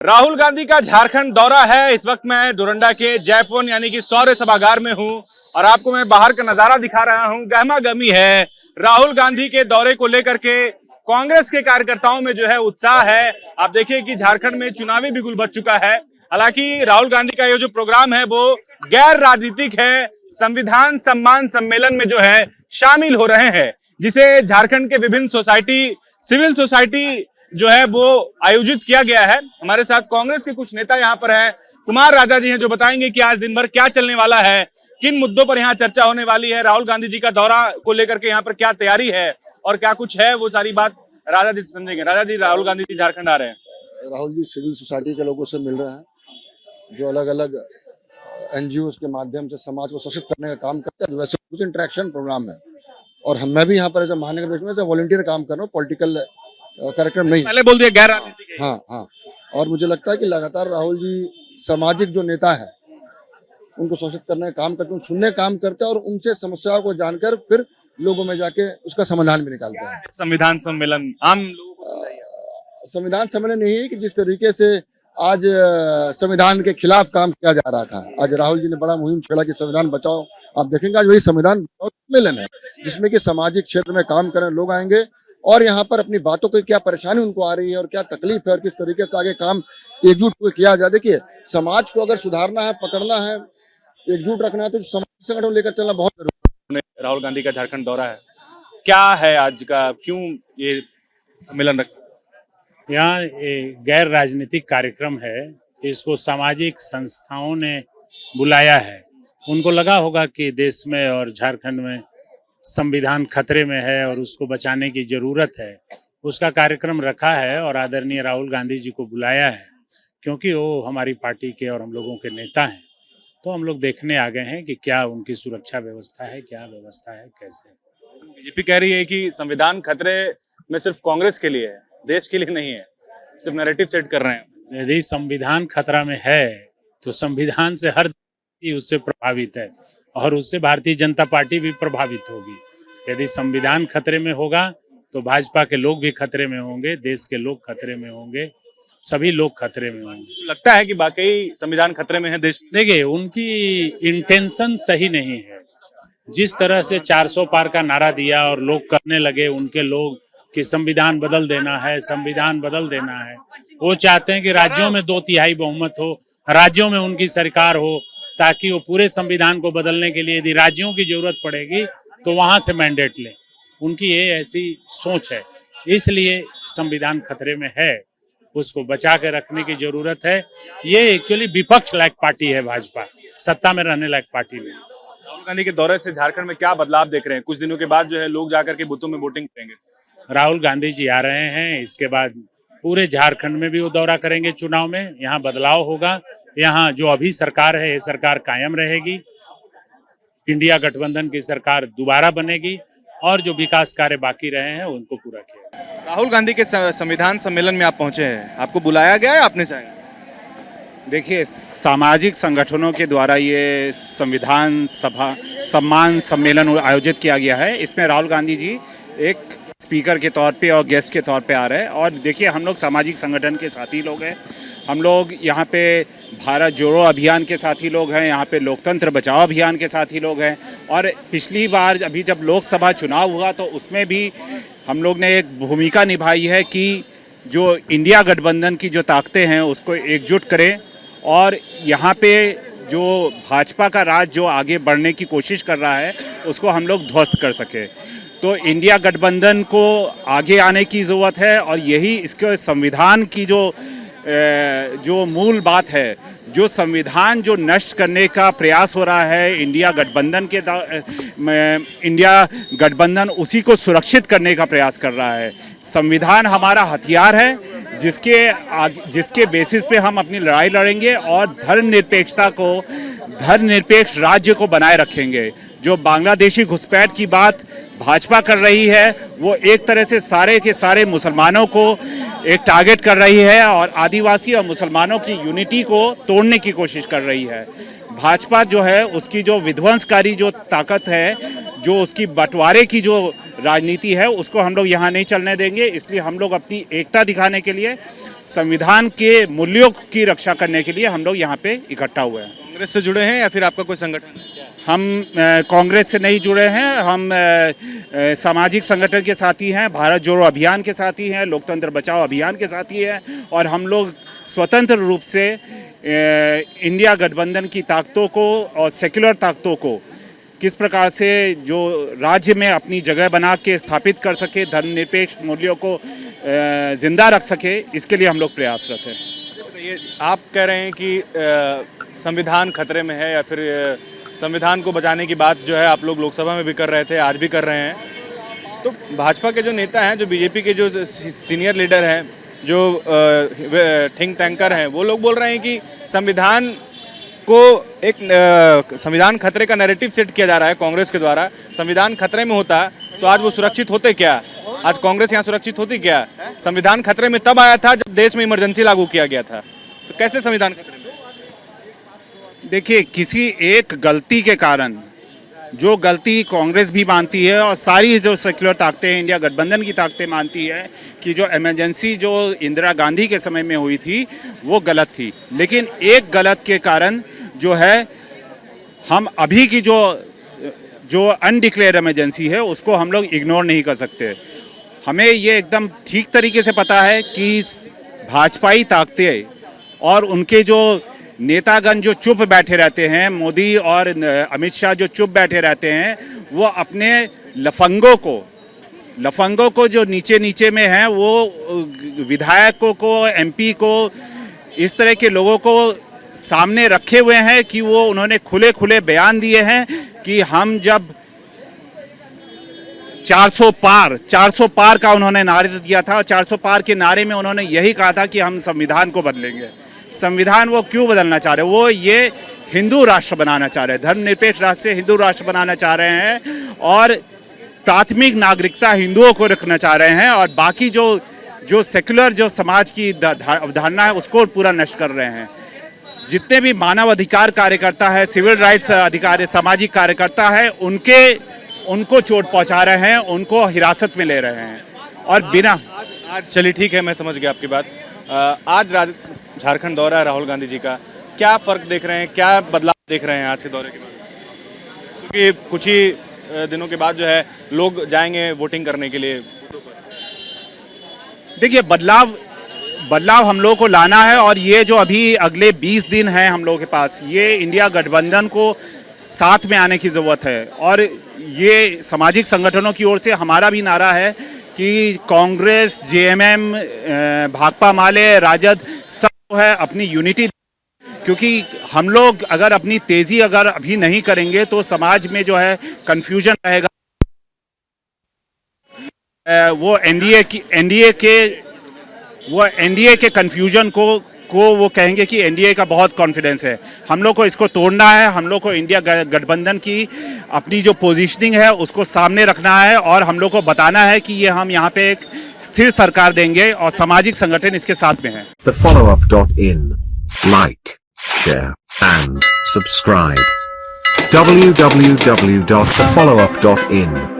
राहुल गांधी का झारखंड दौरा है। इस वक्त मैं डोरंडा के जयपुर यानी कि सौर्य सभागार में हूं और आपको मैं बाहर का नजारा दिखा रहा हूं। गहमा गहमी है। राहुल गांधी के दौरे को लेकर के कांग्रेस के कार्यकर्ताओं में जो है उत्साह है। आप देखिए कि झारखंड में चुनावी बिगुल बज चुका है। हालांकि राहुल गांधी का ये जो प्रोग्राम है वो गैर राजनीतिक है। संविधान सम्मान सम्मेलन में जो है शामिल हो रहे हैं, जिसे झारखंड के विभिन्न सोसाइटी, सिविल सोसाइटी जो है वो आयोजित किया गया है। हमारे साथ कांग्रेस के कुछ नेता यहाँ पर है। कुमार राजा जी हैं जो बताएंगे कि आज दिन भर क्या चलने वाला है, किन मुद्दों पर यहाँ चर्चा होने वाली है, राहुल गांधी जी का दौरा को लेकर के यहाँ पर क्या तैयारी है और क्या कुछ है, वो सारी बात राजा जी से समझेंगे। राजा जी, राहुल गांधी जी झारखंड आ रहे हैं। राहुल जी सिविल सोसाइटी के लोगों से मिल रहे हैं, जो अलग अलग एनजीओ के माध्यम से समाज को सशक्त करने का काम करते हैं। वैसे कुछ इंटरेक्शन प्रोग्राम है और मैं भी यहाँ पर ऐसे महानगर में वॉलंटियर काम कर रहा हूँ, पॉलिटिकल कार्यक्रम नहीं। पहले बोल दिया गैर राजनीतिक। हाँ, और मुझे लगता है कि लगातार राहुल जी सामाजिक जो नेता है उनको शोषित करने का काम करते हैं, सुनने का काम करते हैं और उनसे समस्याओं को जानकर फिर लोगों में जाके उसका समाधान भी निकालते हैं। संविधान सम्मेलन आम लोगों को संविधान सम्मेलन यही है कि जिस तरीके से आज संविधान के खिलाफ काम किया जा रहा था, आज राहुल जी ने बड़ा मुहिम छेड़ा कि संविधान बचाओ। आप देखेंगे आज वही संविधान बचाओ सम्मेलन है, जिसमें कि सामाजिक क्षेत्र में काम करने लोग आएंगे और यहाँ पर अपनी बातों की क्या परेशानी उनको आ रही है और क्या तकलीफ है और किस तरीके से आगे काम एकजुट होकर किया जाए। देखिए, समाज को अगर सुधारना है, पकड़ना है, एकजुट रखना है तो समाज संगठन लेकर चलना बहुत जरूरी है। राहुल गांधी का झारखंड दौरा है, क्या है आज का, क्यों ये सम्मेलन रखा? यहाँ गैर राजनीतिक कार्यक्रम है, इसको सामाजिक संस्थाओं ने बुलाया है। उनको लगा होगा कि देश में और झारखंड में संविधान खतरे में है और उसको बचाने की जरूरत है। उसका कार्यक्रम रखा है और आदरणीय राहुल गांधी जी को बुलाया है, क्योंकि वो हमारी पार्टी के और हम लोगों के नेता हैं। तो हम लोग देखने आ गए हैं कि क्या उनकी सुरक्षा व्यवस्था है, क्या व्यवस्था है, कैसे। बीजेपी कह रही है कि संविधान खतरे में सिर्फ कांग्रेस के लिए है, देश के लिए नहीं है, सिर्फ नैरेटिव सेट कर रहे हैं। यदि संविधान खतरा में है तो संविधान से हर उससे प्रभावित है और उससे भारतीय जनता पार्टी भी प्रभावित होगी। यदि संविधान खतरे में होगा तो भाजपा के लोग भी खतरे में होंगे, देश के लोग खतरे में होंगे, सभी लोग खतरे में होंगे। लगता है कि वाकई संविधान खतरे में है देश। देखिए, उनकी इंटेंशन सही नहीं है। जिस तरह से 400 पार का नारा दिया और लोग करने लगे, उनके लोग, कि संविधान बदल देना है, संविधान बदल देना है। वो चाहते हैं कि राज्यों में 2/3 बहुमत हो, राज्यों में उनकी सरकार हो, ताकि वो पूरे संविधान को बदलने के लिए यदि राज्यों की जरूरत पड़ेगी तो वहां से मैंडेट लें। उनकी ये ऐसी सोच है, इसलिए संविधान खतरे में है, उसको बचा के रखने की जरूरत है। ये एक्चुअली विपक्ष लायक पार्टी है भाजपा, सत्ता में रहने लायक पार्टी नहीं। राहुल गांधी के दौरे से झारखंड में क्या बदलाव देख रहे हैं? कुछ दिनों के बाद जो है लोग जाकर के बूथों में वोटिंग करेंगे। राहुल गांधी जी आ रहे हैं, इसके बाद पूरे झारखंड में भी वो दौरा करेंगे। चुनाव में यहाँ बदलाव होगा। यहाँ जो अभी सरकार है, ये सरकार कायम रहेगी। इंडिया गठबंधन की सरकार दोबारा बनेगी और जो विकास कार्य बाकी रहे हैं उनको पूरा किया। राहुल गांधी के संविधान सम्मेलन में आप पहुंचे हैं, आपको बुलाया गया है, आपने चाहे? देखिए, सामाजिक संगठनों के द्वारा ये संविधान सभा सम्मान सम्मेलन आयोजित किया गया है। इसमें राहुल गांधी जी एक स्पीकर के तौर पे और गेस्ट के तौर पे आ रहे हैं। और देखिए, हम लोग सामाजिक संगठन के साथी लोग हैं। हम लोग यहाँ पे भारत जोड़ो अभियान के साथी लोग हैं, यहाँ पे लोकतंत्र बचाओ अभियान के साथी लोग हैं। और पिछली बार अभी जब लोकसभा चुनाव हुआ तो उसमें भी हम लोग ने एक भूमिका निभाई है कि जो इंडिया गठबंधन की जो ताकतें हैं उसको एकजुट करें और यहाँ पे जो भाजपा का राज जो आगे बढ़ने की कोशिश कर रहा है उसको हम लोग ध्वस्त कर सकें। तो इंडिया गठबंधन को आगे आने की ज़रूरत है और यही इसके संविधान की जो मूल बात है, जो संविधान जो नष्ट करने का प्रयास हो रहा है इंडिया गठबंधन उसी को सुरक्षित करने का प्रयास कर रहा है। संविधान हमारा हथियार है, जिसके बेसिस पे हम अपनी लड़ाई लड़ेंगे और धर्मनिरपेक्ष राज्य को बनाए रखेंगे। जो बांग्लादेशी घुसपैठ की बात भाजपा कर रही है, वो एक तरह से सारे के सारे मुसलमानों को एक टारगेट कर रही है और आदिवासी और मुसलमानों की यूनिटी को तोड़ने की कोशिश कर रही है। भाजपा जो है उसकी जो विध्वंसकारी जो ताकत है, जो उसकी बंटवारे की जो राजनीति है उसको हम लोग यहाँ नहीं चलने देंगे। इसलिए हम लोग अपनी एकता दिखाने के लिए, संविधान के मूल्यों की रक्षा करने के लिए हम लोग यहाँ पे इकट्ठा हुए हैं। कांग्रेस से जुड़े हैं या फिर आपका कोई संगठन है? हम कांग्रेस से नहीं जुड़े हैं, हम सामाजिक संगठन के साथी हैं, भारत जोड़ो अभियान के साथी हैं, लोकतंत्र बचाओ अभियान के साथी हैं, और हम लोग स्वतंत्र रूप से इंडिया गठबंधन की ताकतों को और सेक्युलर ताकतों को किस प्रकार से जो राज्य में अपनी जगह बना के स्थापित कर सके, धर्मनिरपेक्ष मूल्यों को जिंदा रख सके, इसके लिए हम लोग प्रयासरत हैं। ये आप कह रहे हैं कि संविधान खतरे में है, या फिर संविधान को बचाने की बात जो है आप लोग लोकसभा में भी कर रहे थे, आज भी कर रहे हैं, तो भाजपा के जो नेता हैं, जो बीजेपी के जो सीनियर लीडर हैं, जो थिंक टैंकर हैं, वो लोग बोल रहे हैं कि संविधान को एक संविधान खतरे का नैरेटिव सेट किया जा रहा है कांग्रेस के द्वारा। संविधान खतरे में होता तो आज वो सुरक्षित होते क्या? आज कांग्रेस यहाँ सुरक्षित होती क्या? संविधान खतरे में तब आया था जब देश में इमरजेंसी लागू किया गया था, तो कैसे संविधान खतरे में? देखिए, किसी एक गलती के कारण, जो गलती कांग्रेस भी मानती है और सारी जो सेक्युलर ताकतें हैं, इंडिया गठबंधन की ताकतें मानती है कि जो इमरजेंसी जो इंदिरा गांधी के समय में हुई थी वो गलत थी, लेकिन एक गलत के कारण जो है हम अभी की जो अनडिक्लेयर इमरजेंसी है उसको हम लोग इग्नोर नहीं कर सकते। हमें ये एकदम ठीक तरीके से पता है कि भाजपाई ताकतें और उनके जो नेतागण जो चुप बैठे रहते हैं, मोदी और अमित शाह जो चुप बैठे रहते हैं, वो अपने लफंगों को जो नीचे में हैं, वो विधायकों को, एमपी को, इस तरह के लोगों को सामने रखे हुए हैं कि वो उन्होंने खुले बयान दिए हैं कि हम जब 400 पार का उन्होंने नारे दिया था, और 400 पार के नारे में उन्होंने यही कहा था कि हम संविधान को बदलेंगे। संविधान वो क्यों बदलना चाह रहे हैं? वो ये हिंदू राष्ट्र बनाना चाह रहे हैं, धर्मनिरपेक्ष राष्ट्र से हिंदू राष्ट्र बनाना चाह रहे हैं, और प्राथमिक नागरिकता हिंदुओं को रखना चाह रहे हैं, और बाकी जो सेक्युलर जो समाज की अवधारणा है उसको पूरा नष्ट कर रहे हैं। जितने भी मानव अधिकार कार्यकर्ता है, सिविल राइट्स अधिकारी, सामाजिक कार्यकर्ता है, उनको चोट पहुंचा रहे हैं, उनको हिरासत में ले रहे हैं। और बिना आज चलिए ठीक है, मैं समझ गया आपकी बात। आज झारखंड दौरा है राहुल गांधी जी का, क्या फर्क देख रहे हैं, क्या बदलाव देख रहे हैं आज के दौरे के बाद? क्योंकि कुछ ही दिनों के बाद जो है लोग जाएंगे वोटिंग करने के लिए। देखिए, बदलाव हम लोगों को लाना है, और ये जो अभी अगले 20 दिन हैं हम लोगों के पास, ये इंडिया गठबंधन को साथ में आने की ज़रूरत है। और ये सामाजिक संगठनों की ओर से हमारा भी नारा है कि कांग्रेस, जेएमएम, भाकपा माले, राजद सब है अपनी यूनिटी, क्योंकि हम लोग अगर अपनी तेजी अगर अभी नहीं करेंगे तो समाज में जो है कंफ्यूजन रहेगा। वो एनडीए के कंफ्यूजन को वो कहेंगे कि एनडीए का बहुत कॉन्फिडेंस है। हम लोग को इसको तोड़ना है, हम लोग को इंडिया गठबंधन की अपनी जो पोजीशनिंग है उसको सामने रखना है, और हम लोग को बताना है कि ये हम यहाँ पे एक स्थिर सरकार देंगे, और सामाजिक संगठन इसके साथ में है। TheFollowUp.in, like, share and subscribe. www.thefollowup.in